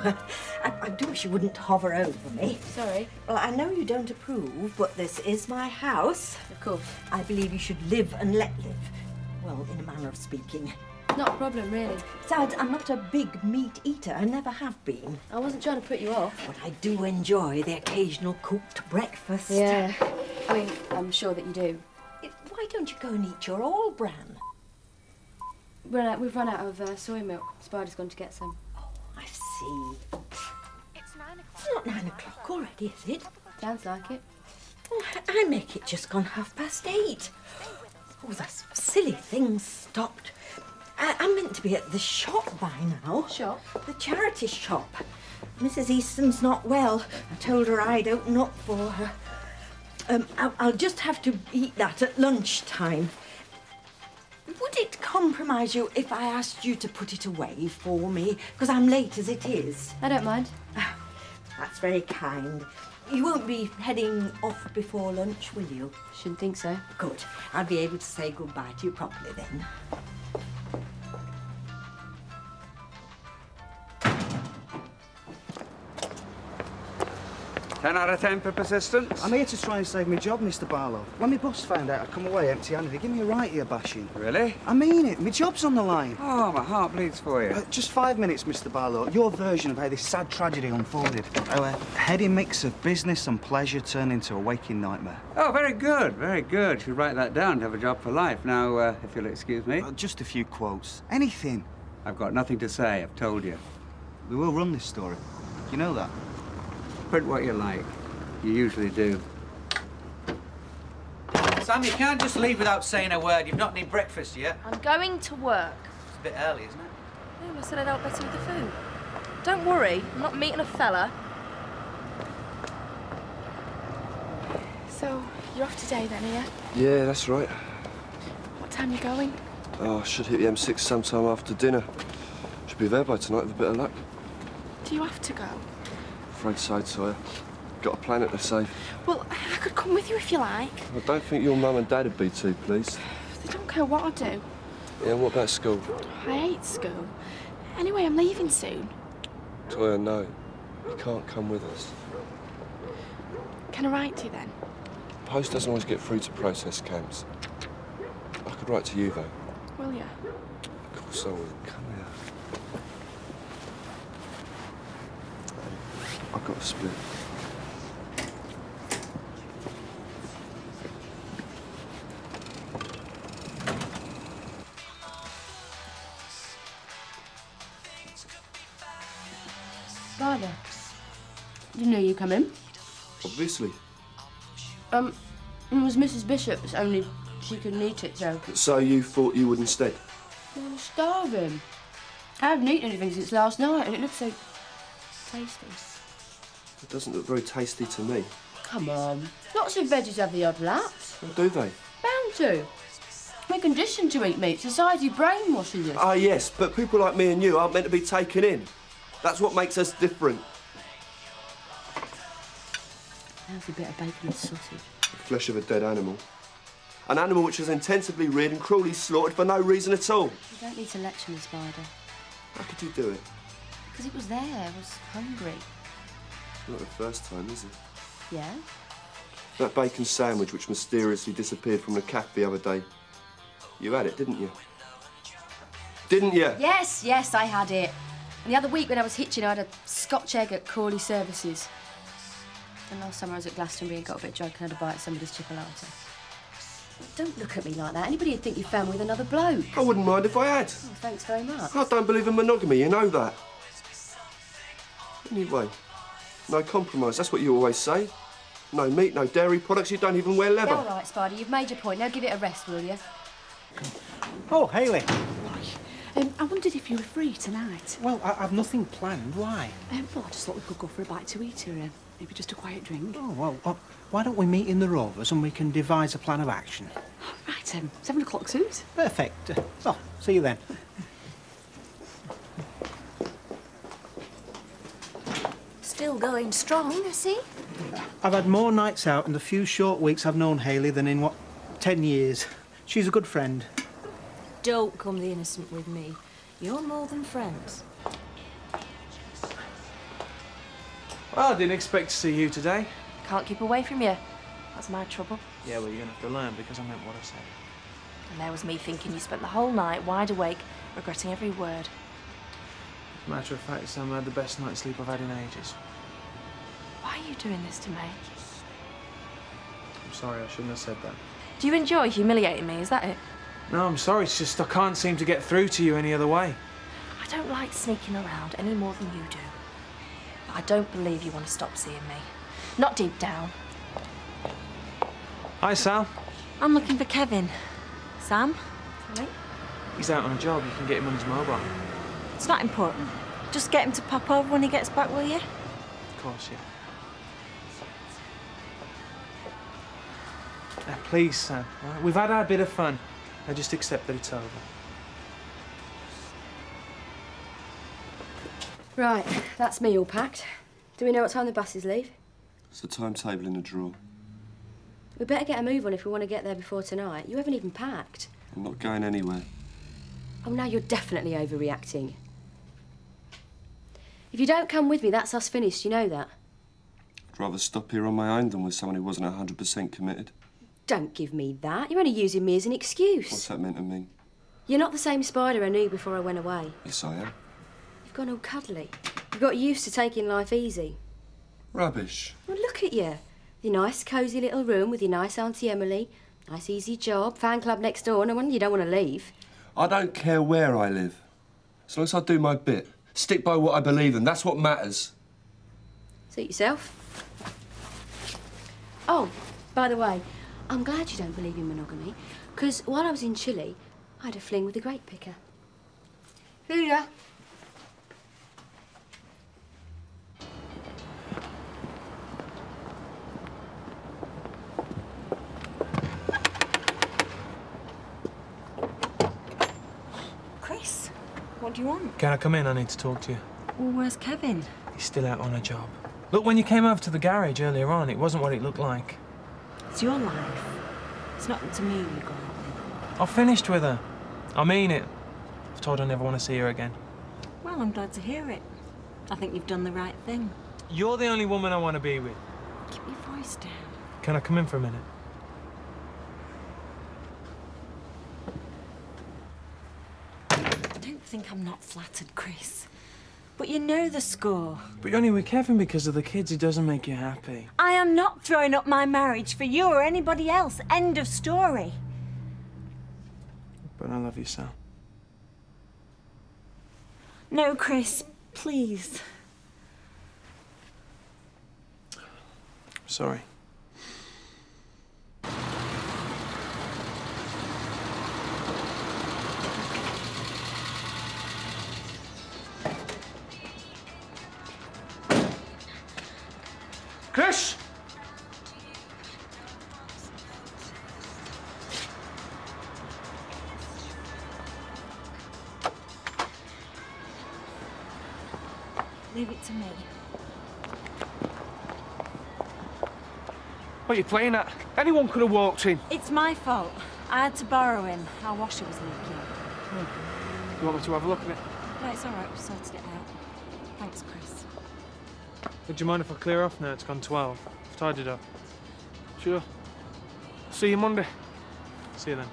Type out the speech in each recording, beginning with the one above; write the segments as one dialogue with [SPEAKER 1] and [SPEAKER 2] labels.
[SPEAKER 1] I do wish you wouldn't hover over me.
[SPEAKER 2] Sorry.
[SPEAKER 1] Well, I know you don't approve, but this is my house.
[SPEAKER 2] Of course.
[SPEAKER 1] I believe you should live and let live. Well, in a manner of speaking.
[SPEAKER 2] Not a problem, really.
[SPEAKER 1] Besides, I'm not a big meat eater. I never have been.
[SPEAKER 2] I wasn't trying to put you off.
[SPEAKER 1] But I do enjoy the occasional cooked breakfast.
[SPEAKER 2] Yeah. I mean, I'm sure that you do.
[SPEAKER 1] Why don't you go and eat your all bran?
[SPEAKER 2] We've run out of soy milk. Spider's gone to get some.
[SPEAKER 1] Oh, I see.
[SPEAKER 3] It's 9 o'clock.
[SPEAKER 1] It's not 9 o'clock already, is it?
[SPEAKER 2] Sounds like it.
[SPEAKER 1] Oh, I make it just gone 8:30. Oh, that silly thing stopped. I'm meant to be at the shop by now.
[SPEAKER 2] Shop?
[SPEAKER 1] The charity shop. Mrs. Easton's not well. I told her I'd open up for her. I'll just have to eat that at lunchtime. Would it compromise you if I asked you to put it away for me? Because I'm late as it is.
[SPEAKER 2] I don't mind.
[SPEAKER 1] That's very kind. You won't be heading off before lunch, will you?
[SPEAKER 2] Shouldn't think so.
[SPEAKER 1] Good. I'll be able to say goodbye to you properly then.
[SPEAKER 4] 10 out of 10 for persistence.
[SPEAKER 5] I'm here to try and save my job, Mr. Barlow. When my boss found out I'd come away empty-handed, he gave me a right ear bashing.
[SPEAKER 4] Really?
[SPEAKER 5] I mean it. My job's on the line.
[SPEAKER 4] Oh, my heart bleeds for you.
[SPEAKER 5] Just 5 minutes, Mr. Barlow. Your version of how this sad tragedy unfolded. How a heady mix of business and pleasure turned into a waking nightmare.
[SPEAKER 4] Oh, very good, very good. Should write that down to have a job for life. Now, if you'll excuse me.
[SPEAKER 5] Just a few quotes. Anything.
[SPEAKER 4] I've got nothing to say, I've told you.
[SPEAKER 5] We will run this story. You know that?
[SPEAKER 4] Print what you like. You usually do.
[SPEAKER 6] Sam, you can't just leave without saying a word. You've not had any breakfast yet.
[SPEAKER 3] I'm going to work.
[SPEAKER 6] It's a bit early, isn't it?
[SPEAKER 3] Oh, I said I'd help better with the food. Don't worry, I'm not meeting a fella. So, you're off today then, are you?
[SPEAKER 7] Yeah, that's right.
[SPEAKER 3] What time are you going?
[SPEAKER 7] Oh, I should hit the M6 sometime after dinner. Should be there by tonight with a bit of luck.
[SPEAKER 3] Do you have to go?
[SPEAKER 7] Afraid so, Toya. Got a planet to save.
[SPEAKER 3] Well, I could come with you if you like.
[SPEAKER 7] I don't think your mum and dad would be too pleased.
[SPEAKER 3] They don't care what I do.
[SPEAKER 7] Yeah, and what about school?
[SPEAKER 3] I hate school. Anyway, I'm leaving soon.
[SPEAKER 7] Toya, no. You can't come with us.
[SPEAKER 3] Can I write to you then?
[SPEAKER 7] Post doesn't always get through to process camps. I could write to you, though.
[SPEAKER 3] Will you?
[SPEAKER 7] Of course I will. Come here. I've got a split.
[SPEAKER 2] Spider. Didn't know you come in.
[SPEAKER 7] Obviously.
[SPEAKER 2] It was Mrs. Bishop's, only she couldn't eat it, so...
[SPEAKER 7] So you thought you would instead?
[SPEAKER 2] I'm starving. I haven't eaten anything since last night, and it looks so tasty.
[SPEAKER 7] It doesn't look very tasty to me.
[SPEAKER 2] Come on. Lots of veggies have the odd lapse.
[SPEAKER 7] Or do they?
[SPEAKER 2] Bound to. We're conditioned to eat meat. Society brainwashes us.
[SPEAKER 7] Ah, yes, but people like me and you aren't meant to be taken in. That's what makes us different.
[SPEAKER 2] How's a bit of bacon and sausage?
[SPEAKER 7] The flesh of a dead animal. An animal which was intensively reared and cruelly slaughtered for no reason at all.
[SPEAKER 2] You don't need to lecture me, Spider.
[SPEAKER 7] How could you do it?
[SPEAKER 2] Because it was there. I was hungry.
[SPEAKER 7] Not the first time, is it?
[SPEAKER 2] Yeah?
[SPEAKER 7] That bacon sandwich which mysteriously disappeared from the cafe the other day. You had it, didn't you? Didn't you?
[SPEAKER 2] Yes, yes, I had it. And the other week when I was hitching, I had a Scotch egg at Crawley Services. And last summer I was at Glastonbury and got a bit drunk and had a bite of somebody's chipolata. Don't look at me like that. Anybody would think you found me with another bloke.
[SPEAKER 7] I wouldn't mind if I had.
[SPEAKER 2] Oh, thanks very much.
[SPEAKER 7] I don't believe in monogamy, you know that. Anyway, no compromise, that's what you always say. No meat, no dairy products, you don't even wear leather.
[SPEAKER 2] Yeah, all right, Spider, you've made your point. Now give it a rest, will you?
[SPEAKER 8] Oh, Hayley.
[SPEAKER 9] I wondered if you were free tonight.
[SPEAKER 8] Well, I've nothing planned. Why?
[SPEAKER 9] Well, I just thought we could go for a bite to eat or maybe just a quiet drink.
[SPEAKER 8] Oh, well, why don't we meet in the Rovers and we can devise a plan of action?
[SPEAKER 9] Right, 7 o'clock suit.
[SPEAKER 8] Perfect. Well, see you then.
[SPEAKER 3] Still going strong, I see.
[SPEAKER 8] I've had more nights out in the few short weeks I've known Hayley than in, 10 years. She's a good friend.
[SPEAKER 10] Don't come the innocent with me. You're more than friends. Well, I didn't expect to see you today.
[SPEAKER 3] Can't keep away from you. That's my trouble.
[SPEAKER 10] Yeah, well, you're gonna have to learn because I meant what I said.
[SPEAKER 3] And there was me thinking you spent the whole night wide awake, regretting every word.
[SPEAKER 10] As a matter of fact, Sam, I had the best night's sleep I've had in ages.
[SPEAKER 3] Why are you doing this to me?
[SPEAKER 10] I'm sorry, I shouldn't have said that.
[SPEAKER 3] Do you enjoy humiliating me, is that it?
[SPEAKER 10] No, I'm sorry, it's just I can't seem to get through to you any other way.
[SPEAKER 3] I don't like sneaking around any more than you do. But I don't believe you want to stop seeing me. Not deep down.
[SPEAKER 10] Hi, Sal.
[SPEAKER 1] I'm looking for Kevin. Sam?
[SPEAKER 3] Really?
[SPEAKER 10] He's out on a job. You can get him on his mobile.
[SPEAKER 1] It's not important. Just get him to pop over when he gets back, will you?
[SPEAKER 10] Of course, yeah. Now, please, Sam. Right? We've had our bit of fun. Now just accept that it's over.
[SPEAKER 2] Right, that's me all packed. Do we know what time the buses leave?
[SPEAKER 7] It's a timetable in the drawer.
[SPEAKER 2] We better get a move on if we want to get there before tonight. You haven't even packed.
[SPEAKER 7] I'm not going anywhere.
[SPEAKER 2] Oh, now you're definitely overreacting. If you don't come with me, that's us finished, you know that?
[SPEAKER 7] I'd rather stop here on my own than with someone who wasn't 100% committed.
[SPEAKER 2] Don't give me that. You're only using me as an excuse.
[SPEAKER 7] What's that meant to me?
[SPEAKER 2] You're not the same Spider I knew before I went away.
[SPEAKER 7] Yes, I am.
[SPEAKER 2] You've gone all cuddly. You've got used to taking life easy.
[SPEAKER 7] Rubbish.
[SPEAKER 2] Well, look at you. Your nice, cosy little room with your nice Auntie Emily. Nice, easy job. Fan club next door. No wonder you don't want to leave.
[SPEAKER 7] I don't care where I live. As long as I do my bit. Stick by what I believe in. That's what matters.
[SPEAKER 2] Suit yourself. Oh, by the way, I'm glad you don't believe in monogamy, because while I was in Chile, I had a fling with a grape picker. Here you are.
[SPEAKER 1] Chris, what do you want?
[SPEAKER 10] Can I come in? I need to talk to you.
[SPEAKER 1] Well, where's Kevin?
[SPEAKER 10] He's still out on a job. Look, when you came over to the garage earlier on, it wasn't what it looked like.
[SPEAKER 1] It's your life. It's not up to me who you go out with.
[SPEAKER 10] I've finished with her. I mean it. I've told her I never want to see her again.
[SPEAKER 1] Well, I'm glad to hear it. I think you've done the right thing.
[SPEAKER 10] You're the only woman I want to be with.
[SPEAKER 1] Keep your voice down.
[SPEAKER 10] Can I come in for a minute?
[SPEAKER 1] Don't think I'm not flattered, Chris. But you know the score.
[SPEAKER 10] But you're only with Kevin because of the kids. It doesn't make you happy.
[SPEAKER 1] I am not throwing up my marriage for you or anybody else. End of story.
[SPEAKER 10] But I love you, Sal.
[SPEAKER 1] No, Chris, please.
[SPEAKER 10] Sorry. Chris!
[SPEAKER 1] Leave it to me.
[SPEAKER 10] What are you playing at? Anyone could have walked in.
[SPEAKER 1] It's my fault. I had to borrow him. Our washer was leaking.
[SPEAKER 10] You want me to have a look at it?
[SPEAKER 1] No, it's all right. We've sorted it out. Thanks, Chris.
[SPEAKER 10] Would you mind if I clear off now? It's gone 12. I've tied it up. Sure. See you Monday. See you then.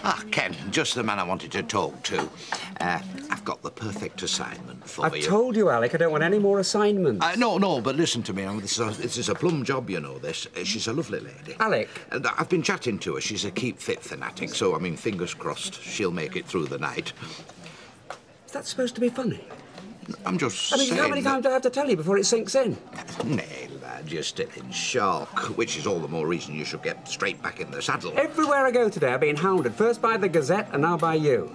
[SPEAKER 11] Ah, Ken, just the man I wanted to talk to. I've got the perfect assignment for you.
[SPEAKER 12] I've told you, Alec, I don't want any more assignments.
[SPEAKER 11] No, but listen to me. This is a plum job, you know, this. She's a lovely lady.
[SPEAKER 12] Alec?
[SPEAKER 11] I've been chatting to her. She's a keep fit fanatic, so, I mean, fingers crossed she'll make it through the night.
[SPEAKER 12] Is that supposed to be funny?
[SPEAKER 11] I'm just saying
[SPEAKER 12] how many times do I have to tell you before it sinks in?
[SPEAKER 11] Nay, lad, you're still in shock, which is all the more reason you should get straight back in the saddle.
[SPEAKER 12] Everywhere I go today, I've been hounded, first by the Gazette and now by you.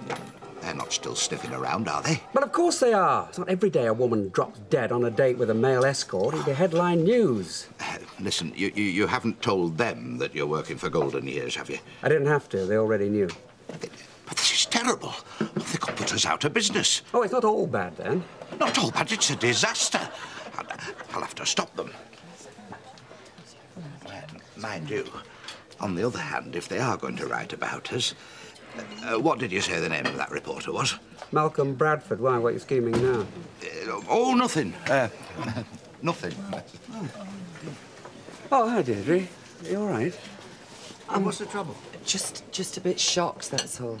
[SPEAKER 11] They're not still sniffing around, are they?
[SPEAKER 12] Well, of course they are. It's not every day a woman drops dead on a date with a male escort. It'd be headline news.
[SPEAKER 11] Listen, you haven't told them that you're working for Golden Years, have you?
[SPEAKER 12] I didn't have to. They already knew.
[SPEAKER 11] But this is terrible. They could put us out of business.
[SPEAKER 12] Oh, it's not all bad, then.
[SPEAKER 11] Not all bad. It's a disaster. I'll have to stop them. Mind you, on the other hand, if they are going to write about us, What did you say the name of that reporter was?
[SPEAKER 12] Malcolm Bradford. Why, what are you scheming now?
[SPEAKER 11] Oh, nothing. Nothing.
[SPEAKER 12] Oh, hi, Deirdre. You all right?
[SPEAKER 13] What's the trouble? Just a bit shocked, that's all.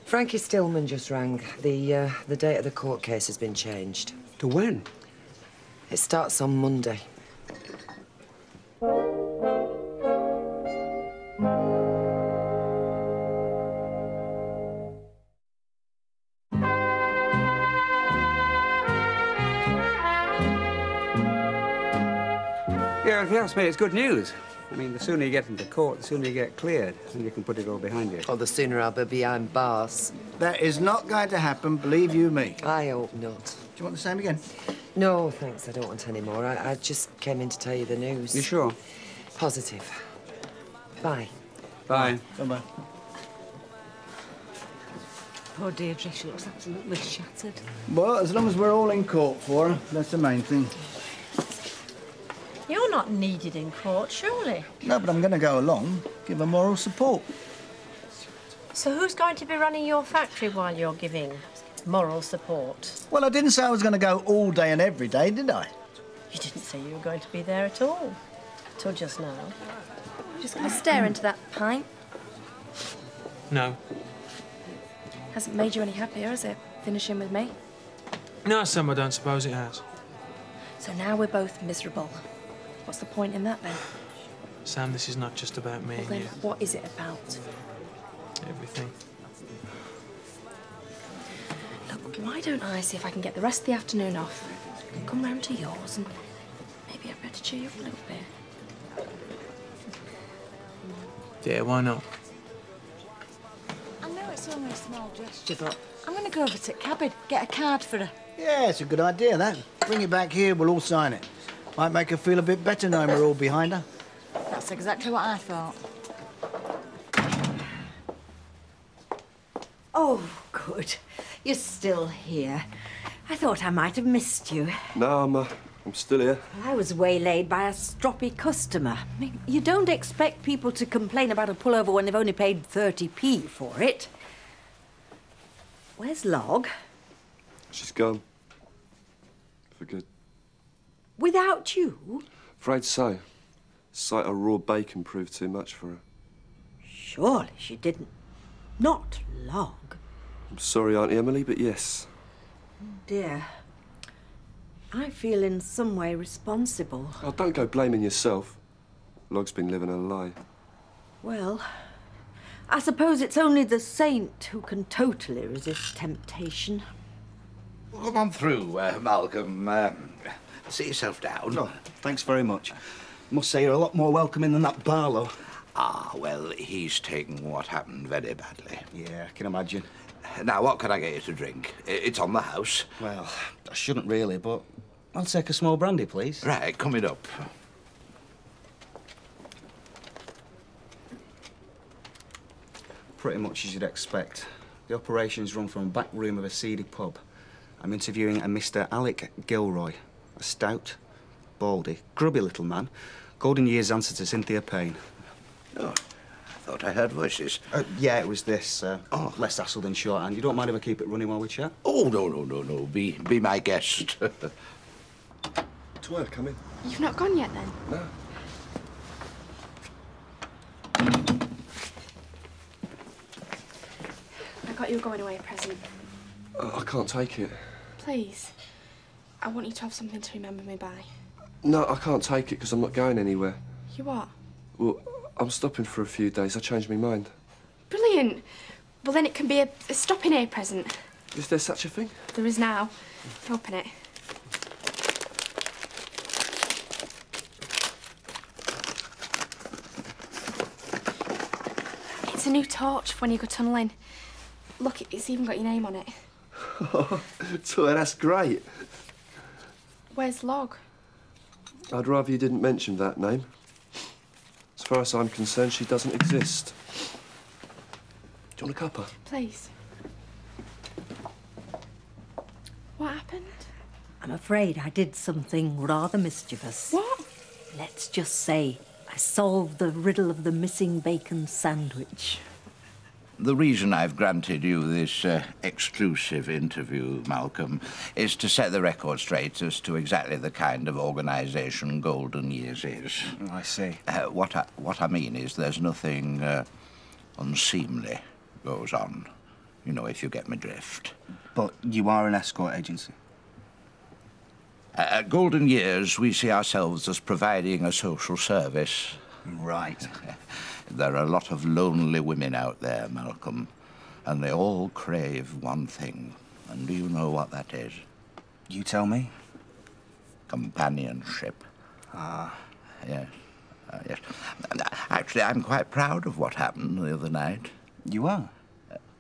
[SPEAKER 13] Frankie Stillman just rang. The date of the court case has been changed.
[SPEAKER 12] To when?
[SPEAKER 13] It starts on Monday.
[SPEAKER 4] Yeah, if you ask me, it's good news. I mean, the sooner you get into court, the sooner you get cleared, and you can put it all behind you.
[SPEAKER 13] Or the sooner I'll be behind bars.
[SPEAKER 5] That is not going to happen, believe you me.
[SPEAKER 13] I hope not.
[SPEAKER 5] Do you want the same again?
[SPEAKER 13] No, thanks, I don't want any more. I just came in to tell you the news.
[SPEAKER 4] You sure?
[SPEAKER 13] Positive. Bye.
[SPEAKER 4] Bye.
[SPEAKER 5] Bye-bye.
[SPEAKER 9] Poor Deirdre, she looks absolutely shattered.
[SPEAKER 5] Well, as long as we're all in court for her, that's the main thing.
[SPEAKER 1] You're not needed in court, surely.
[SPEAKER 5] No, but I'm going to go along, give her moral support.
[SPEAKER 1] So who's going to be running your factory while you're giving moral support?
[SPEAKER 5] Well, I didn't say I was going to go all day and every day, did I?
[SPEAKER 1] You didn't say you were going to be there at all. Till just now.
[SPEAKER 3] Just gonna stare into that pint.
[SPEAKER 10] No.
[SPEAKER 3] Hasn't made you any happier, has it? Finishing with me?
[SPEAKER 10] No, Sam, I don't suppose it has.
[SPEAKER 3] So now we're both miserable. What's the point in that, then?
[SPEAKER 10] Sam, this is not just about me
[SPEAKER 3] Well,
[SPEAKER 10] and
[SPEAKER 3] then
[SPEAKER 10] you.
[SPEAKER 3] what is it about?
[SPEAKER 10] Everything.
[SPEAKER 3] Look, why don't I see if I can get the rest of the afternoon off? Come round to yours and maybe I'd better cheer you up a little bit.
[SPEAKER 10] Yeah, why not?
[SPEAKER 9] I know it's only a small gesture, but I'm going to go over to Cabot, get a card for her.
[SPEAKER 5] Yeah, it's a good idea, that. Bring it back here, we'll all sign it. Might make her feel a bit better knowing we're all behind her.
[SPEAKER 9] That's exactly what I thought.
[SPEAKER 1] Oh, good. You're still here. I thought I might have missed you.
[SPEAKER 7] No, I'm still here.
[SPEAKER 1] I was waylaid by a stroppy customer. I mean, you don't expect people to complain about a pullover when they've only paid 30p for it. Where's Log?
[SPEAKER 7] She's gone. For good.
[SPEAKER 1] Without you?
[SPEAKER 7] Afraid so. Sight of raw bacon proved too much for her.
[SPEAKER 1] Surely she didn't. Not Log.
[SPEAKER 7] I'm sorry, Auntie Emily, but yes.
[SPEAKER 1] Dear. I feel in some way responsible.
[SPEAKER 7] Oh, don't go blaming yourself. Log's been living a lie.
[SPEAKER 1] Well, I suppose it's only the saint who can totally resist temptation.
[SPEAKER 11] Well, come on through, Malcolm. Sit yourself down.
[SPEAKER 5] Oh, thanks very much. Must say you're a lot more welcoming than that Barlow.
[SPEAKER 11] Ah, well, he's taken what happened very badly.
[SPEAKER 5] Yeah, I can imagine.
[SPEAKER 11] Now, what can I get you to drink? It's on the house.
[SPEAKER 5] Well, I shouldn't really, but I'll take a small brandy, please.
[SPEAKER 11] Right, coming up.
[SPEAKER 5] Pretty much as you'd expect. The operation's run from a back room of a seedy pub. I'm interviewing a Mr. Alec Gilroy, a stout, baldy, grubby little man. Golden Year's answer to Cynthia Payne.
[SPEAKER 11] Oh, I thought I heard voices.
[SPEAKER 5] Yeah, it was this. Less hassle than shorthand. You don't mind if I keep it running while we chat?
[SPEAKER 11] Oh, no. Be my guest.
[SPEAKER 7] To where, come in?
[SPEAKER 3] You've not gone yet, then?
[SPEAKER 7] No.
[SPEAKER 3] I got you a going-away present.
[SPEAKER 7] I can't take it.
[SPEAKER 3] Please. I want you to have something to remember me by.
[SPEAKER 7] No, I can't take it because I'm not going anywhere.
[SPEAKER 3] You what?
[SPEAKER 7] Well, I'm stopping for a few days. I changed my mind.
[SPEAKER 3] Brilliant. Well, then it can be a stopping-here present.
[SPEAKER 7] Is there such a thing?
[SPEAKER 3] There is now. Open it. It's a new torch for when you go tunnelling. Look, it's even got your name on it.
[SPEAKER 7] So that's great.
[SPEAKER 3] Where's Log?
[SPEAKER 7] I'd rather you didn't mention that name. As far as I'm concerned, she doesn't exist. Do you want a cuppa?
[SPEAKER 3] Please. What happened?
[SPEAKER 1] I'm afraid I did something rather mischievous.
[SPEAKER 3] What?
[SPEAKER 1] Let's just say I solved the riddle of the missing bacon sandwich.
[SPEAKER 11] The reason I've granted you this exclusive interview, Malcolm, is to set the record straight as to exactly the kind of organisation Golden Years is.
[SPEAKER 5] I see.
[SPEAKER 11] What I mean is there's nothing unseemly goes on, you know, if you get my drift.
[SPEAKER 5] But you are an escort agency?
[SPEAKER 11] At Golden Years, we see ourselves as providing a social service.
[SPEAKER 5] Right.
[SPEAKER 11] There are a lot of lonely women out there, Malcolm, and they all crave one thing. And do you know what that is?
[SPEAKER 5] You tell me.
[SPEAKER 11] Companionship.
[SPEAKER 5] Ah.
[SPEAKER 11] Yes. Yes. Actually, I'm quite proud of what happened the other night.
[SPEAKER 5] You are?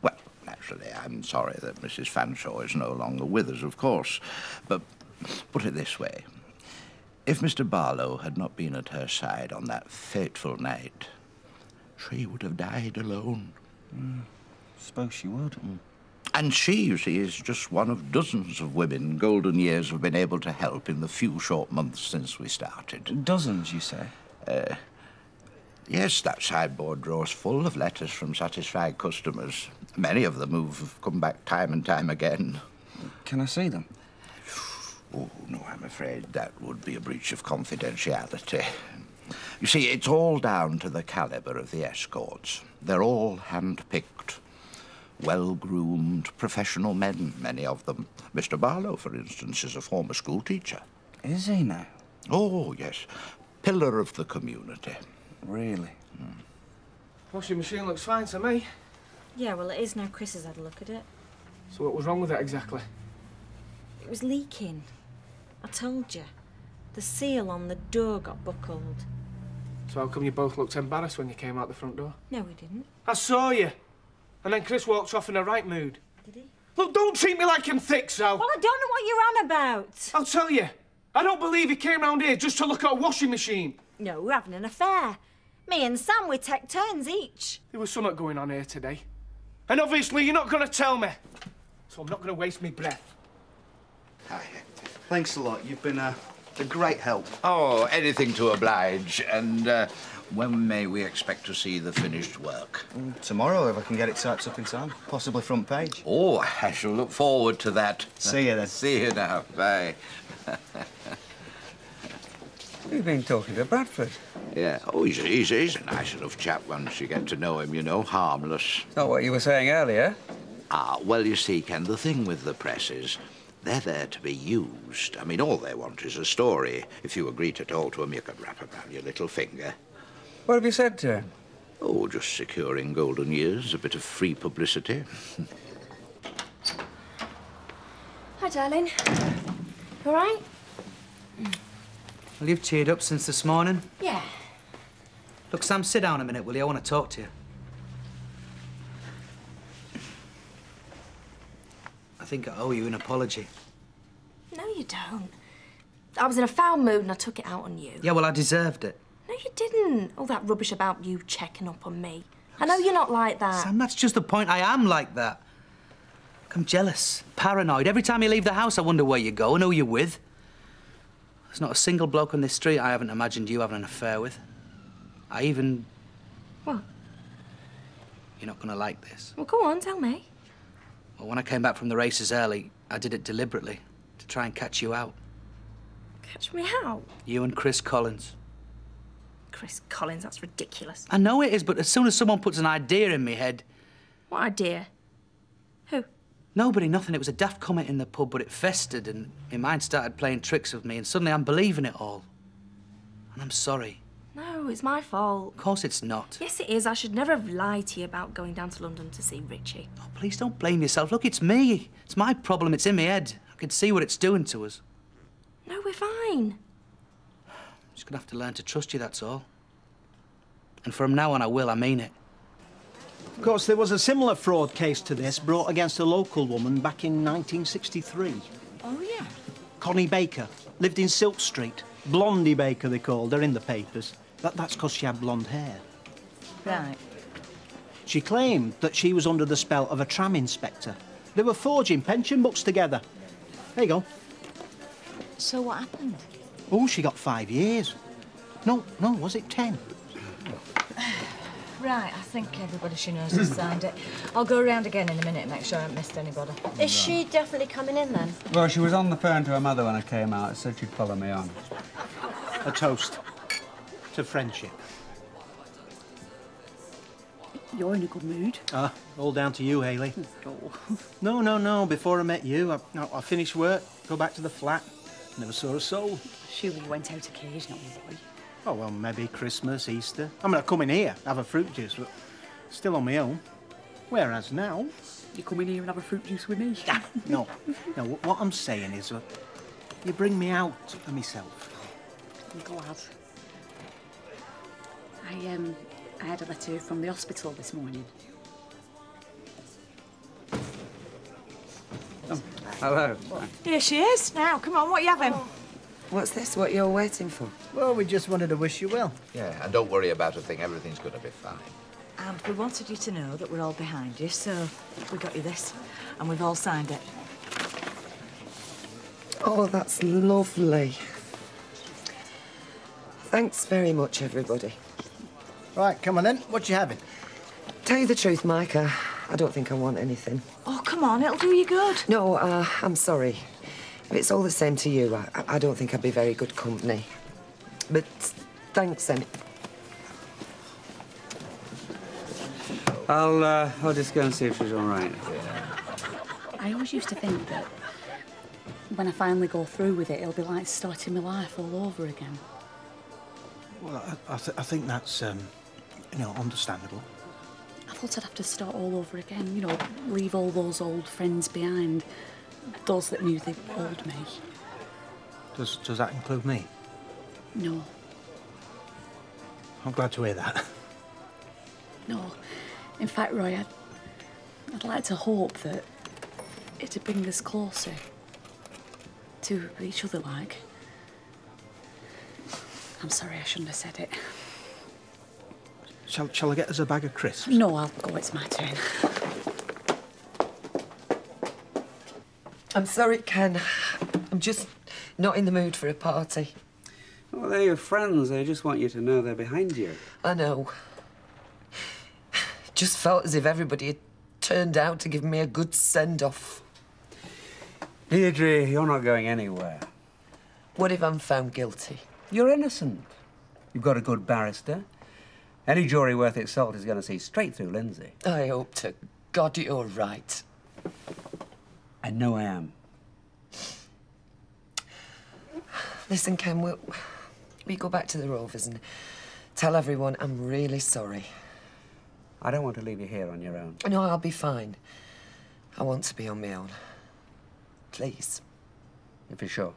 [SPEAKER 11] Well, naturally, I'm sorry that Mrs. Fanshawe is no longer with us, of course. But put it this way. If Mr. Barlow had not been at her side on that fateful night, she would have died alone.
[SPEAKER 5] Suppose she would.
[SPEAKER 11] And she, you see, is just one of dozens of women Golden Years have been able to help in the few short months since we started.
[SPEAKER 5] Dozens, you say?
[SPEAKER 11] Yes, that sideboard drawer's full of letters from satisfied customers. Many of them who've come back time and time again.
[SPEAKER 5] Can I see them?
[SPEAKER 11] Oh, no, I'm afraid that would be a breach of confidentiality. You see, it's all down to the calibre of the escorts. They're all hand-picked, well-groomed, professional men, many of them. Mr. Barlow, for instance, is a former schoolteacher.
[SPEAKER 5] Is he now?
[SPEAKER 11] Oh, yes. Pillar of the community.
[SPEAKER 5] Really?
[SPEAKER 10] Washing machine looks fine to me.
[SPEAKER 9] Yeah, well, it is now Chris has had a look at it.
[SPEAKER 10] So what was wrong with it exactly?
[SPEAKER 9] It was leaking. I told you. The seal on the door got buckled.
[SPEAKER 10] So how come you both looked embarrassed when you came out the front door?
[SPEAKER 9] No, we didn't.
[SPEAKER 10] I saw you. And then Chris walked off in a right mood.
[SPEAKER 9] Did he?
[SPEAKER 10] Look, don't treat me like I'm thick, Sal.
[SPEAKER 9] Well, I don't know what you're on about.
[SPEAKER 10] I'll tell you. I don't believe he came round here just to look at a washing machine.
[SPEAKER 9] No, we're having an affair. Me and Sam, we take turns each.
[SPEAKER 10] There was something going on here today. And obviously you're not going to tell me. So I'm not going to waste my breath.
[SPEAKER 5] Hi. Thanks a lot. You've been a great help.
[SPEAKER 11] Oh, anything to oblige. And when may we expect to see the finished work?
[SPEAKER 5] Tomorrow, if I can get it typed up in time. Possibly front page.
[SPEAKER 11] Oh, I shall look forward to that.
[SPEAKER 5] See you then.
[SPEAKER 11] See you now. Bye.
[SPEAKER 4] You've been talking to Bradford.
[SPEAKER 11] Yeah. Oh, he's a nice enough chap once you get to know him, you know, harmless.
[SPEAKER 4] Not what you were saying earlier.
[SPEAKER 11] Ah, well, you see, Ken, the thing with the press is they're there to be used. I mean, all they want is a story. If you agree to talk to them, you can wrap around your little finger.
[SPEAKER 4] What have you said to him?
[SPEAKER 11] Oh, just securing Golden Years, a bit of free publicity.
[SPEAKER 2] Hi, darling. All right?
[SPEAKER 6] Well, you've cheered up since this morning.
[SPEAKER 2] Yeah.
[SPEAKER 6] Look, Sam, sit down a minute, will you? I want to talk to you. I think I owe you an apology.
[SPEAKER 3] No, you don't. I was in a foul mood and I took it out on you.
[SPEAKER 6] Yeah, well, I deserved it.
[SPEAKER 3] No, you didn't. All that rubbish about you checking up on me. I know you're not like that.
[SPEAKER 6] Sam, that's just the point. I am like that. I'm jealous, paranoid. Every time you leave the house, I wonder where you go and who you're with. There's not a single bloke on this street I haven't imagined you having an affair with. I even...
[SPEAKER 3] What?
[SPEAKER 6] You're not gonna like this.
[SPEAKER 3] Well, go on, tell me.
[SPEAKER 6] Well, when I came back from the races early, I did it deliberately, to try and catch you out.
[SPEAKER 3] Catch me out?
[SPEAKER 6] You and Chris Collins.
[SPEAKER 3] Chris Collins, that's ridiculous.
[SPEAKER 6] I know it is, but as soon as someone puts an idea in my head...
[SPEAKER 3] What idea? Who?
[SPEAKER 6] Nobody, nothing. It was a daft comment in the pub, but it festered and my mind started playing tricks with me and suddenly I'm believing it all. And I'm sorry.
[SPEAKER 3] No, it's my fault.
[SPEAKER 6] Of course it's not.
[SPEAKER 3] Yes, it is. I should never have lied to you about going down to London to see Richie.
[SPEAKER 6] Oh, please don't blame yourself. Look, it's me. It's my problem. It's in my head. I can see what it's doing to us.
[SPEAKER 3] No, we're fine.
[SPEAKER 6] Just gonna have to learn to trust you, that's all. And from now on, I will. I mean it.
[SPEAKER 8] Of course, there was a similar fraud case to this brought against a local woman back in 1963.
[SPEAKER 9] Oh, yeah?
[SPEAKER 8] Connie Baker, lived in Silk Street. Blondie Baker, they called her in the papers. That's because she had blonde hair.
[SPEAKER 9] Right.
[SPEAKER 8] She claimed that she was under the spell of a tram inspector. They were forging pension books together. There you go.
[SPEAKER 9] So what happened?
[SPEAKER 8] Oh, she got 5 years. No, was it 10?
[SPEAKER 9] Right, I think everybody she knows has signed it. I'll go around again in a minute and make sure I haven't missed anybody.
[SPEAKER 2] Is she definitely coming in then?
[SPEAKER 4] Well, she was on the phone to her mother when I came out. Said she'd follow me on.
[SPEAKER 8] A toast to friendship.
[SPEAKER 14] You're in a good mood.
[SPEAKER 8] All down to you, Hayley. No. Before I met you, I finished work, go back to the flat. Never saw a soul.
[SPEAKER 14] Surely you went out occasionally, boy.
[SPEAKER 8] Oh, well, maybe Christmas, Easter. I mean, I come in here, have a fruit juice, but still on my own. Whereas now...
[SPEAKER 14] You come in here and have a fruit juice with me?
[SPEAKER 8] No. What I'm saying is you bring me out of myself.
[SPEAKER 14] I'm glad. I had a letter from the hospital this morning.
[SPEAKER 4] Oh, hello.
[SPEAKER 9] Here she is. Now, come on, what are you having?
[SPEAKER 13] What's this? What you're waiting for?
[SPEAKER 8] Well, we just wanted to wish you well.
[SPEAKER 11] Yeah, and don't worry about a thing. Everything's going to be fine.
[SPEAKER 9] And we wanted you to know that we're all behind you, so we got you this, and we've all signed it.
[SPEAKER 13] Oh, that's lovely. Thanks very much, everybody.
[SPEAKER 8] Right, come on then. What you having?
[SPEAKER 13] Tell you the truth, Mike, I don't think I want anything.
[SPEAKER 9] Oh, come on, it'll do you good.
[SPEAKER 13] No, I'm sorry. If it's all the same to you, I don't think I'd be very good company. But thanks, then.
[SPEAKER 4] I'll just go and see if she's all right.
[SPEAKER 14] I always used to think that when I finally go through with it, it'll be like starting my life all over again.
[SPEAKER 8] Well, I think that's, understandable.
[SPEAKER 14] I thought I'd have to start all over again, leave all those old friends behind, those that knew they owed me.
[SPEAKER 8] Does that include me?
[SPEAKER 14] No.
[SPEAKER 8] I'm glad to hear that.
[SPEAKER 14] No. In fact, Roy, I'd like to hope that it'd bring us closer to each other, like. I'm sorry, I shouldn't have said it.
[SPEAKER 8] Shall I get us a bag of crisps?
[SPEAKER 14] No, I'll go. It's my turn.
[SPEAKER 13] I'm sorry, Ken. I'm just not in the mood for a party.
[SPEAKER 4] Well, they're your friends. They just want you to know they're behind you.
[SPEAKER 13] I know. Just felt as if everybody had turned out to give me a good send-off.
[SPEAKER 4] Deirdre, you're not going anywhere.
[SPEAKER 13] What if I'm found guilty?
[SPEAKER 4] You're innocent. You've got a good barrister. Any jury worth its salt is going to see straight through Lindsay.
[SPEAKER 13] I hope to God you're right.
[SPEAKER 4] I know I am.
[SPEAKER 13] Listen, Ken, we go back to the Rovers and tell everyone I'm really sorry.
[SPEAKER 4] I don't want to leave you here on your own.
[SPEAKER 13] No, I'll be fine. I want to be on my own. Please.
[SPEAKER 4] If you're sure.